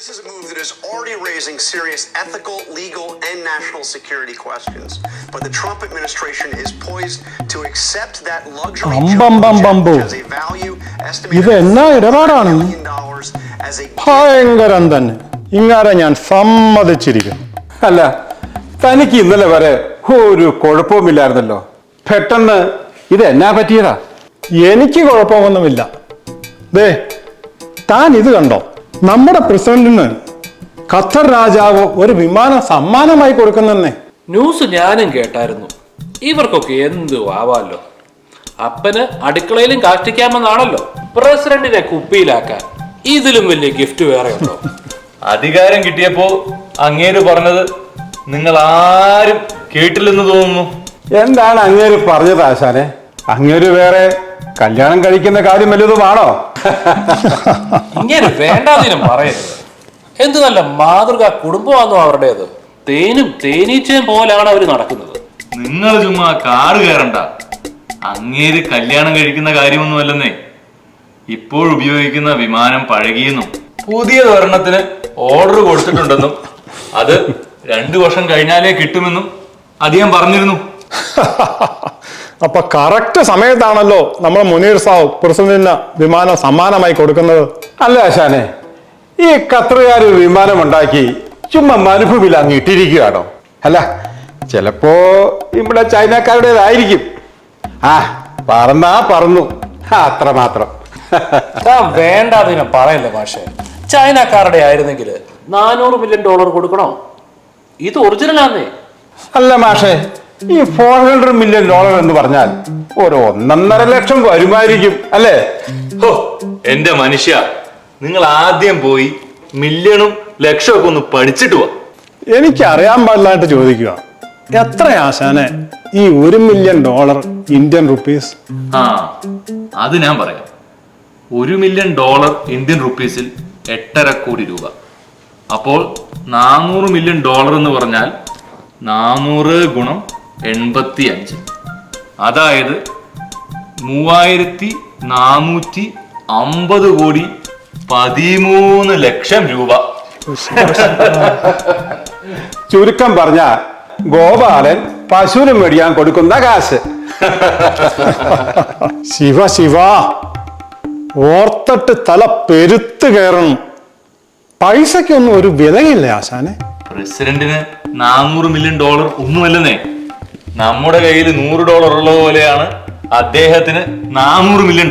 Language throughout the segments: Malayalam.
This is a move that is already raising serious ethical, legal, and national security questions. But the Trump administration is poised to accept that luxury jet as a value estimated at $1 billion as a ഭയങ്കരം തന്നെ. ഇങ്ങാരെ ഞാൻ സമ്മതിച്ചിരിക്കുന്നു. അല്ല, തനിക്ക് ഇന്നലെ വരെ ഒരു കുഴപ്പവുമില്ലായിരുന്നല്ലോ. പെട്ടെന്ന് ഇത് എന്നാ പറ്റിയതാ? എനിക്ക് കുഴപ്പമൊന്നുമില്ല. ദേ, താൻ ഇത് കണ്ടോ? നമ്മുടെ പ്രസിഡന്റിന് ഖത്തർ രാജാവ് ഒരു വിമാനം സമ്മാനമായി കൊടുക്കുന്നെന്നേ. ന്യൂസ് ഞാനും കേട്ടായിരുന്നു. ഇവർക്കൊക്കെ എന്തു ആവാലോ. അപ്പന് അടുക്കളയിലും കാഷ്ടിക്കാമെന്നാണല്ലോ പ്രസിഡന്റിനെ കുപ്പിയിലാക്കാൻ. ഇതിലും വലിയ ഗിഫ്റ്റ് വേറെ ഉണ്ടോ? അധികാരം കിട്ടിയപ്പോ അങ്ങേര് പറഞ്ഞത് നിങ്ങൾ ആരും കേട്ടില്ലെന്ന് തോന്നുന്നു. എന്താണ് അങ്ങേര് പറഞ്ഞത് ആശാനെ? അങ്ങേര് വേറെ കല്യാണം കഴിക്കുന്ന കാര്യം വല്ലതുമാണോ? ഇങ്ങനെ വേണ്ടാതിനും പറയരുത്. എന്ത് നല്ല മാതൃകാ കുടുംബമാണോ അവരുടേത്. തേനും തേനീച്ചയും പോലാണ് അവര് നടക്കുന്നത്. നിങ്ങൾ ചുമ്മാ കാറ് കയറണ്ട. അങ്ങേര് കല്യാണം കഴിക്കുന്ന കാര്യമൊന്നുമല്ലെന്നേ. ഇപ്പോഴുപയോഗിക്കുന്ന വിമാനം പഴകിയെന്നും പുതിയ ഒരെണ്ണത്തിന് ഓർഡർ കൊടുത്തിട്ടുണ്ടെന്നും അത് 2 വർഷം കഴിഞ്ഞാലേ കിട്ടുമെന്നും അദ്ദേഹം പറഞ്ഞിരുന്നു. അപ്പൊ കറക്റ്റ് സമയത്താണല്ലോ നമ്മുടെ മുനീർ സാബ് പ്രസിഡന്റിന് വിമാനം സമ്മാനമായി കൊടുക്കുന്നത്. അല്ല ആശാനെ, ഈ ഖത്തറുകാർ വിമാനം ഉണ്ടാക്കി ചുമ്മാ മരുഭൂമിയിൽ അങ്ങ് ഇട്ടിരിക്കുകയാണോ? അല്ല, ചിലപ്പോ ഇവിടെ ചൈനക്കാരുടേതായിരിക്കും. ആ, പറന്നാ പറന്നു, അത്രമാത്രം. വേണ്ടാതിനും പറയല്ലേ മാഷെ. ചൈനക്കാരുടെ ആയിരുന്നെങ്കിൽ $400 മില്യൺ കൊടുക്കണോ? ഇത് ഒറിജിനലാന്നേ. അല്ല മാഷെ, ഈ $400 മില്യൺ എന്ന് പറഞ്ഞാൽ ഒരു 1.5 ലക്ഷം വരുമായിരിക്കും അല്ലേ? ഹോ, എന്റെ മനുഷ്യ, നിങ്ങൾ ആദ്യം പോയി മില്യണും ലക്ഷവും ഒക്കെ ഒന്ന് പഠിച്ചിട്ട് പോവാ. എനിക്ക് അറിയാൻ പാടില്ലായിട്ട് ചോദിക്കുക, എത്ര ആശാനെ ഈ $1 മില്യൺ ഇന്ത്യൻ റുപ്പീസ്? ആ, അത് ഞാൻ പറയാം. $1 മില്യൺ ഇന്ത്യൻ റുപ്പീസിൽ 8.5 കോടി രൂപ. അപ്പോൾ $400 മില്യൺ എന്ന് പറഞ്ഞാൽ 400 ഗുണം 85, അതായത് 3450 കോടി 13 ലക്ഷം രൂപ. ചുരുക്കം പറഞ്ഞ ഗോപാലൻ പശുവിന് മേടിയാൻ കൊടുക്കുന്ന കാശ്. ശിവ ശിവ, ഓർത്തിട്ട് തല പെരുത്ത് കയറണം. പൈസക്കൊന്നും ഒരു വിലയില്ല ആശാനെ. പ്രസിഡന്റിന് $400 മില്യൺ ഒന്നുമല്ലെന്നേ. നമ്മുടെ കയ്യിൽ $100 ഉള്ളത് പോലെയാണ് അദ്ദേഹത്തിന് $400 മില്യൺ.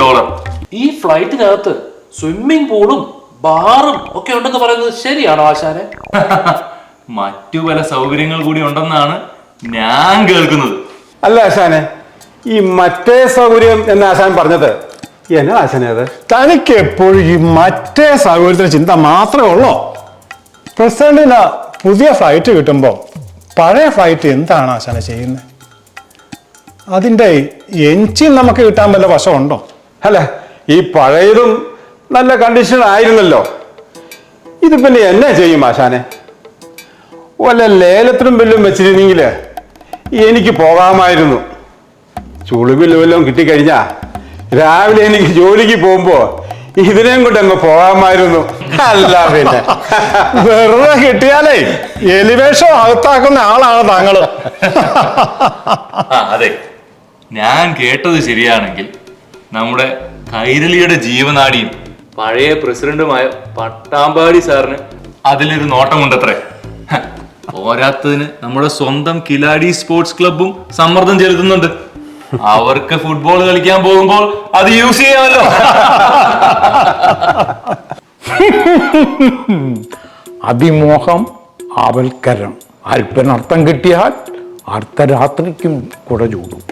ഈ ഫ്ലൈറ്റിനകത്ത് സ്വിമ്മിംഗ് പൂളും ബാറും ഒക്കെ ഉണ്ടെന്ന് പറയുന്നത് ശരിയാണോ ആശാനെ? മറ്റു പല സൗകര്യങ്ങൾ കൂടി ഉണ്ടെന്നാണ് ഞാൻ കേൾക്കുന്നത്. അല്ല ആശാനെ, ഈ മറ്റേ സൗകര്യം എന്ന ആശാൻ പറഞ്ഞത് എന്നാ ആശാനെ? അത് തനിക്ക് എപ്പോഴും ഈ മറ്റേ സൗകര്യത്തിന് ചിന്ത മാത്രമേ ഉള്ളൂ. പ്രസിഡന്റിന് പുതിയ ഫ്ലൈറ്റ് കിട്ടുമ്പോൾ പഴയ ഫ്ലൈറ്റ് എന്താണ് ആശാന ചെയ്യുന്നത്? അതിൻ്റെ എഞ്ചിൻ നമുക്ക് കിട്ടാൻ വല്ല വശമുണ്ടോ? അല്ല, ഈ പഴയതും നല്ല കണ്ടീഷൻ ആയിരുന്നല്ലോ. ഇത് പിന്നെ എന്നാ ചെയ്യും ആശാനെ? വല്ല ലേലത്തിനും വല്ലതും വെച്ചിരുന്നെങ്കിൽ എനിക്ക് പോകാമായിരുന്നു. ചുളിവിൽ വല്ലതും കിട്ടിക്കഴിഞ്ഞാ രാവിലെ എനിക്ക് ജോലിക്ക് പോകുമ്പോ ഇതിനെയും കൊണ്ട് അങ്ങ് പോകാമായിരുന്നു. അല്ല പിന്നെ വെറുതെ കിട്ടിയാലേ എലിവേഷൻ അകത്താക്കുന്ന ആളാണ് താങ്കള്. അതെ, ഞാൻ കേട്ടത് ശരിയാണെങ്കിൽ നമ്മുടെ കൈരളിയുടെ ജീവനാടിയും പഴയ പ്രസിഡന്റുമായ പട്ടാമ്പാടി സാറിന് അതിലൊരു നോട്ടമുണ്ടത്രേ. പോരാത്തതിന് നമ്മുടെ സ്വന്തം കിലാടി സ്പോർട്സ് ക്ലബും സമ്മർദ്ദം ചെലുത്തുന്നുണ്ട്. അവർക്ക് ഫുട്ബോൾ കളിക്കാൻ പോകുമ്പോൾ അത് യൂസ് ചെയ്യാമല്ലോ. അതിമോഹം ആവൽക്കരം. അല്പനർത്ഥം കിട്ടിയാൽ അർദ്ധരാത്രിക്കും കുട ചൂടും.